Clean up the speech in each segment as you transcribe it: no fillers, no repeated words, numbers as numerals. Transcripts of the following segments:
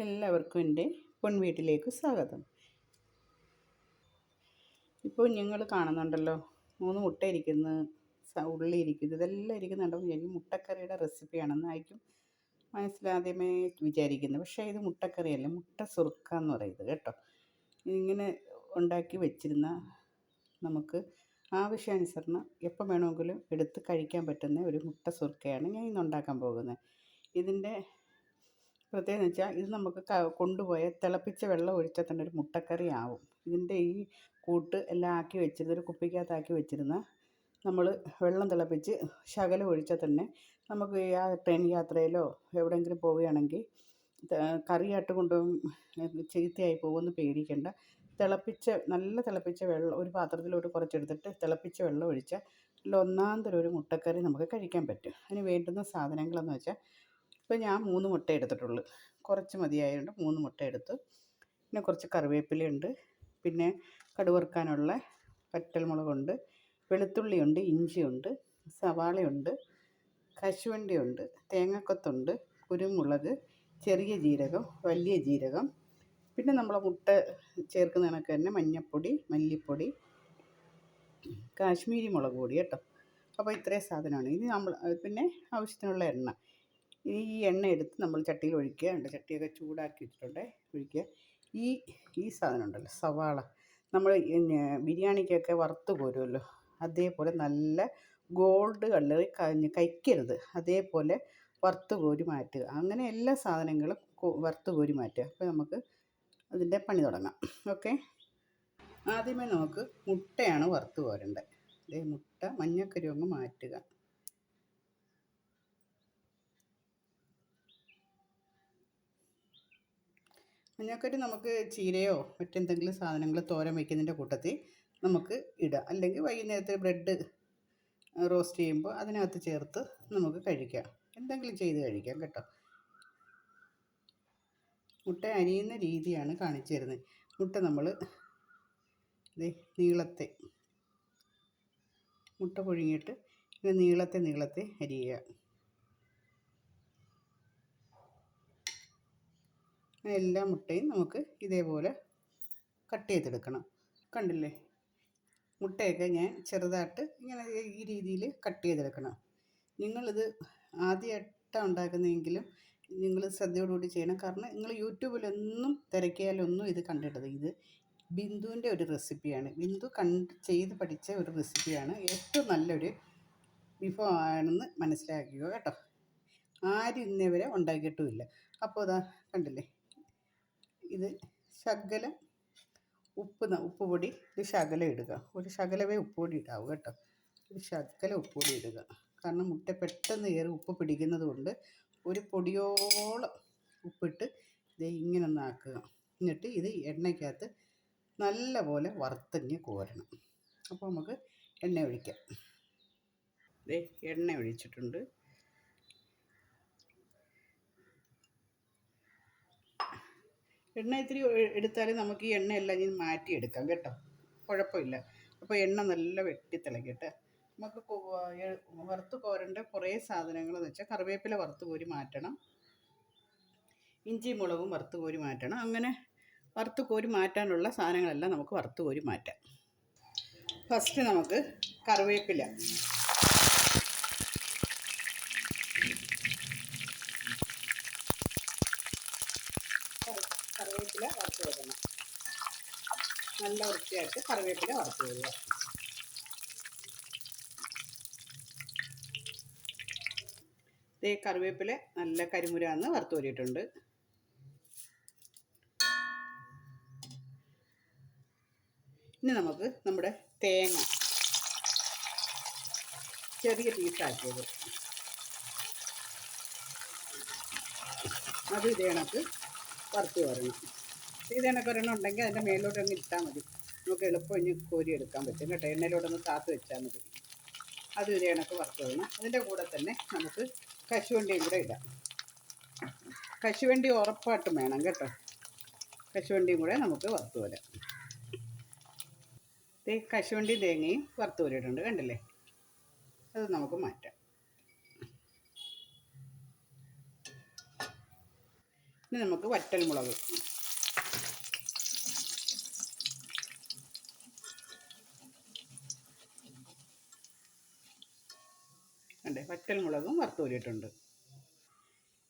എല്ലാവർക്കും എൻ്റെ പൊൻവീട്ടിലേക്ക് സ്വാഗതം. ഇപ്പോൾ നിങ്ങൾ കാണുന്നുണ്ടല്ലോ, 3 മുട്ട ഇരിക്കുന്നു, ഉള്ളി ഇരിക്കുന്നു, ഇതെല്ലാം ഇരിക്കുന്നുണ്ടോ വിചാരിക്കും മുട്ടക്കറിയുടെ റെസിപ്പിയാണെന്നായിരിക്കും മനസ്സിലാദ്യമേ വിചാരിക്കുന്നത്. പക്ഷേ ഇത് മുട്ടക്കറിയല്ല, മുട്ട സുർക്ക എന്ന് പറയുന്നത് കേട്ടോ. ഇങ്ങനെ ഉണ്ടാക്കി വെച്ചിരുന്ന നമുക്ക് ആവശ്യാനുസരണം എപ്പോൾ വേണമെങ്കിലും എടുത്ത് കഴിക്കാൻ പറ്റുന്ന ഒരു മുട്ട സുർക്കയാണ് ഞാൻ ഇന്ന് ഉണ്ടാക്കാൻ പോകുന്നത്. ഇതിൻ്റെ പ്രത്യേകത എന്ന് വെച്ചാൽ ഇത് നമുക്ക് കൊണ്ടുപോയ തിളപ്പിച്ച വെള്ളം ഒഴിച്ചാൽ തന്നെ ഒരു മുട്ടക്കറി ആവും. ഇതിൻ്റെ ഈ കൂട്ട് എല്ലാം ആക്കി വെച്ചിരുന്ന ഒരു കുപ്പിക്കകത്താക്കി വെച്ചിരുന്ന നമ്മൾ വെള്ളം തിളപ്പിച്ച് ശകലം ഒഴിച്ചാൽ തന്നെ നമുക്ക് ആ ട്രെയിൻ യാത്രയിലോ എവിടെയെങ്കിലും പോവുകയാണെങ്കിൽ കറിയായിട്ട് കൊണ്ടുപോകും ചീത്തയായി പോകുമെന്ന് പേടിക്കേണ്ട. നല്ല തിളപ്പിച്ച വെള്ളം ഒരു പാത്രത്തിലോട്ട് കുറച്ചെടുത്തിട്ട് തിളപ്പിച്ച വെള്ളം ഒഴിച്ചാൽ നല്ല ഒന്നാന്തരം ഒരു മുട്ടക്കറി നമുക്ക് കഴിക്കാൻ പറ്റും. അതിന് വേണ്ടുന്ന സാധനങ്ങളെന്ന് വെച്ചാൽ ഇപ്പോൾ ഞാൻ 3 മുട്ട എടുത്തിട്ടുള്ളൂ, കുറച്ച് മതിയായതുകൊണ്ട് 3 മുട്ട എടുത്തു. പിന്നെ കുറച്ച് കറിവേപ്പിലയുണ്ട്, പിന്നെ കടുവറുക്കാനുള്ള വറ്റൽമുളകുണ്ട്, വെളുത്തുള്ളിയുണ്ട്, ഇഞ്ചിയുണ്ട്, സവാളയുണ്ട്, കശുവണ്ടിയുണ്ട്, തേങ്ങാക്കൊത്തുണ്ട്, കുരുമുളക്, ചെറിയ ജീരകം, വലിയ ജീരകം, പിന്നെ നമ്മൾ മുട്ട ചേർക്കുന്ന കണക്ക് തന്നെ മഞ്ഞൾപ്പൊടി, മല്ലിപ്പൊടി, കാശ്മീരി മുളക് പൊടി കേട്ടോ. അപ്പോൾ ഇത്രയും സാധനമാണ്. ഇത് നമ്മൾ പിന്നെ ആവശ്യത്തിനുള്ള എണ്ണ. ഈ എണ്ണ എടുത്ത് നമ്മൾ ചട്ടിയിൽ ഒഴിക്കുക. ചട്ടിയൊക്കെ ചൂടാക്കി വെച്ചിട്ടുണ്ട്, ഒഴിക്കുക. ഈ സാധനം ഉണ്ടല്ലോ, സവാള, നമ്മൾ ബിരിയാണിക്കൊക്കെ വറുത്ത് കോരുമല്ലോ, അതേപോലെ നല്ല ഗോൾഡ് കളറിൽ കഴിക്കരുത്, അതേപോലെ വറുത്ത് കോരി മാറ്റുക. അങ്ങനെ എല്ലാ സാധനങ്ങളും വറുത്ത് കോരി മാറ്റുക. അപ്പോൾ നമുക്ക് അതിൻ്റെ പണി തുടങ്ങാം. ഓക്കെ, ആദ്യമേ നമുക്ക് മുട്ടയാണ് വറുത്ത് കോരേണ്ടത്. മുട്ട മഞ്ഞക്കരി ഒന്ന് മാറ്റുക. മഞ്ഞൾക്കരി നമുക്ക് ചീരയോ മറ്റെന്തെങ്കിലും സാധനങ്ങൾ തോരൻ വയ്ക്കുന്നതിൻ്റെ കൂട്ടത്തിൽ നമുക്ക് ഇടാം. അല്ലെങ്കിൽ വൈകുന്നേരത്തെ ബ്രെഡ് റോസ്റ്റ് ചെയ്യുമ്പോൾ അതിനകത്ത് ചേർത്ത് നമുക്ക് കഴിക്കാം, എന്തെങ്കിലും ചെയ്ത് കഴിക്കാം കേട്ടോ. മുട്ട അരിയുന്ന രീതിയാണ് കാണിച്ചു തരുന്നത്. മുട്ട നമ്മൾ നീളത്തെ മുട്ട പുഴുങ്ങിയിട്ട് ഇത് നീളത്തെ അരിയുക. എല്ലാ മുട്ടയും നമുക്ക് ഇതേപോലെ കട്ട് ചെയ്തെടുക്കണം. കണ്ടില്ലേ, മുട്ടയൊക്കെ ഞാൻ ചെറുതായിട്ട് ഇങ്ങനെ ഈ രീതിയിൽ കട്ട് ചെയ്തെടുക്കണം. നിങ്ങളിത് ആദ്യമായിട്ടാണ് ഉണ്ടാക്കുന്നതെങ്കിലും നിങ്ങൾ ശ്രദ്ധയോടുകൂടി ചെയ്യണം. കാരണം നിങ്ങൾ യൂട്യൂബിലൊന്നും തിരക്കിയാലൊന്നും ഇത് കണ്ടിട്ടത്. ഇത് ബിന്ദുവിൻ്റെ ഒരു റെസിപ്പിയാണ്. ബിന്ദു ചെയ്ത് പഠിച്ച ഒരു റെസിപ്പിയാണ്. ഏറ്റവും നല്ലൊരു വിഭവമാണെന്ന് മനസ്സിലാക്കുക കേട്ടോ. ആരും ഇന്നേവരെ ഉണ്ടാക്കിയിട്ടുമില്ല. അപ്പോൾ ഇതാ കണ്ടില്ലേ, ഇത് ശകലം ഉപ്പ് പൊടി ഒരു ശകലം ഇടുക. ഒരു ശകലമേ ഉപ്പ് പൊടി ഇടാവൂ കേട്ടോ. ഒരു ശകലം ഉപ്പ് പൊടി ഇടുക. കാരണം മുട്ട പെട്ടെന്ന് കയറി ഉപ്പ് പിടിക്കുന്നത് കൊണ്ട് ഒരു പൊടിയോളം ഉപ്പിട്ട് ഇത് ഇങ്ങനെ ഒന്ന് ആക്കുക. എന്നിട്ട് ഇത് എണ്ണയ്ക്കകത്ത് നല്ലപോലെ വറുത്തഞ്ഞ് കോരണം. അപ്പോൾ നമുക്ക് എണ്ണ ഒഴിക്കാം. എണ്ണ ഒഴിച്ചിട്ടുണ്ട്. എണ്ണ ഇത്തിരി എടുത്താലും നമുക്ക് ഈ എണ്ണയെല്ലാം ഇനി മാറ്റിയെടുക്കാം കേട്ടോ, കുഴപ്പമില്ല. അപ്പോൾ എണ്ണ നല്ല വെട്ടിത്തിളക്കിയിട്ട് നമുക്ക് വറുത്ത് കോരേണ്ട കുറേ സാധനങ്ങളെന്ന് വെച്ചാൽ കറിവേപ്പില വറുത്ത് കോരി മാറ്റണം, ഇഞ്ചി മുളകും വറുത്ത് കോരി മാറ്റണം. അങ്ങനെ വറുത്ത് കോരി മാറ്റാനുള്ള സാധനങ്ങളെല്ലാം നമുക്ക് വറുത്ത് കോരി മാറ്റാം. ഫസ്റ്റ് നമുക്ക് കറിവേപ്പില വറുത്ത് വെക്കണം. നല്ല വൃത്തിയായിട്ട് കറിവേപ്പില വറുത്ത് വരിക. കറിവേപ്പില നല്ല കരിമുരാന്ന് വറുത്ത് കോരിയിട്ടുണ്ട്. ഇനി നമുക്ക് നമ്മുടെ തേങ്ങ ചെറിയ പീസാക്കിയത് അത് ഇതേ കണക്ക് വറുത്ത് വരണം. ഇത് കണക്കൊരെണ്ണം ഉണ്ടെങ്കിൽ അതിൻ്റെ മേലോട്ടൊന്ന് ഇട്ടാൽ മതി, നമുക്ക് എളുപ്പം ഇനി കോരി എടുക്കാൻ പറ്റും കേട്ടോ. എണ്ണയിലോട്ടൊന്ന് കാത്ത് വെച്ചാൽ മതി. അത് ഇതേ കണക്ക് വറുത്ത് വരണം. അതിൻ്റെ കൂടെ തന്നെ നമുക്ക് കശുവണ്ടിയും കൂടെ ഇടാം. കശുവണ്ടി ഉറപ്പായിട്ടും വേണം കേട്ടോ. കശുവണ്ടിയും കൂടെ നമുക്ക് വറുത്ത് വരാം. കശുവണ്ടി തേങ്ങയും വറുത്ത് വരിയിട്ടുണ്ട്, കണ്ടില്ലേ. അത് നമുക്ക് മാറ്റാം. ഇനി നമുക്ക് വറ്റൽ മുളക്. അതെ, വറ്റൽ മുളകും വറുത്ത് കോരിയിട്ടുണ്ട്.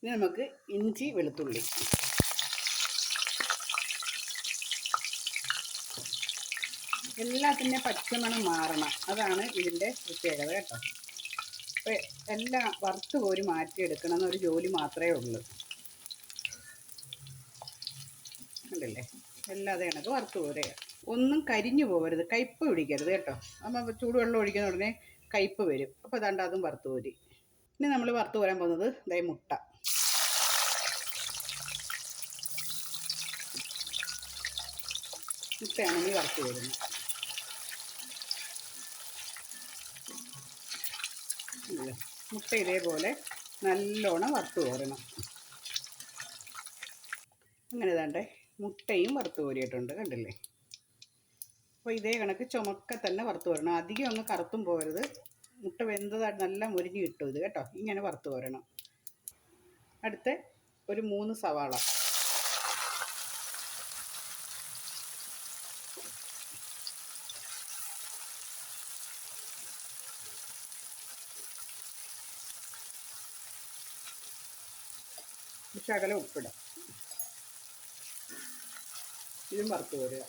ഇനി നമുക്ക് ഇഞ്ചി വെളുത്തുള്ളി. എല്ലാത്തിൻ്റെ പച്ചമണം മാറണം, അതാണ് ഇതിൻ്റെ പ്രത്യേകത കേട്ടോ. അപ്പോൾ എല്ലാം വറുത്ത് കോരി മാറ്റിയെടുക്കണം എന്നൊരു ജോലി മാത്രമേ ഉള്ളൂ. ഉണ്ടല്ലേ, എല്ലാതെ കണക്ക് വറുത്ത് കോരുക. ഒന്നും കരിഞ്ഞു പോകരുത്, കയ്പ്പ് പിടിക്കരുത് കേട്ടോ. നമ്മൾ ചൂടുവെള്ളം ഒഴിക്കുന്ന ഉടനെ കയ്പ്പ് വരും. അപ്പോൾ അതാണ്ട് അതും വറുത്ത് കോരി. ഇനി നമ്മൾ വറുത്ത് കോരാൻ പോകുന്നത് ഇതേ മുട്ട. മുട്ടയാണ് ഇനി വറുത്ത് കോരുന്നത്. മുട്ട ഇതേപോലെ നല്ലോണം വറുത്ത് കോരണം. അങ്ങനെ താണ്ടേ മുട്ടയും വറുത്ത് കോരിയിട്ടുണ്ട്, കണ്ടില്ലേ. അപ്പോൾ ഇതേ കണക്ക് ചുമക്ക തന്നെ വറുത്ത് കോരണം. അധികം അങ്ങ് കറുത്തും പോകരുത്. മുട്ട വെന്തതായിട്ട് നല്ല മുരിഞ്ഞ് കിട്ടും ഇത് കേട്ടോ. ഇങ്ങനെ വറുത്ത് കോരണം. അടുത്ത ഒരു 3 സവാള. ശകലം ഉപ്പിടാം. ഇതും വറുത്ത് കോരുക.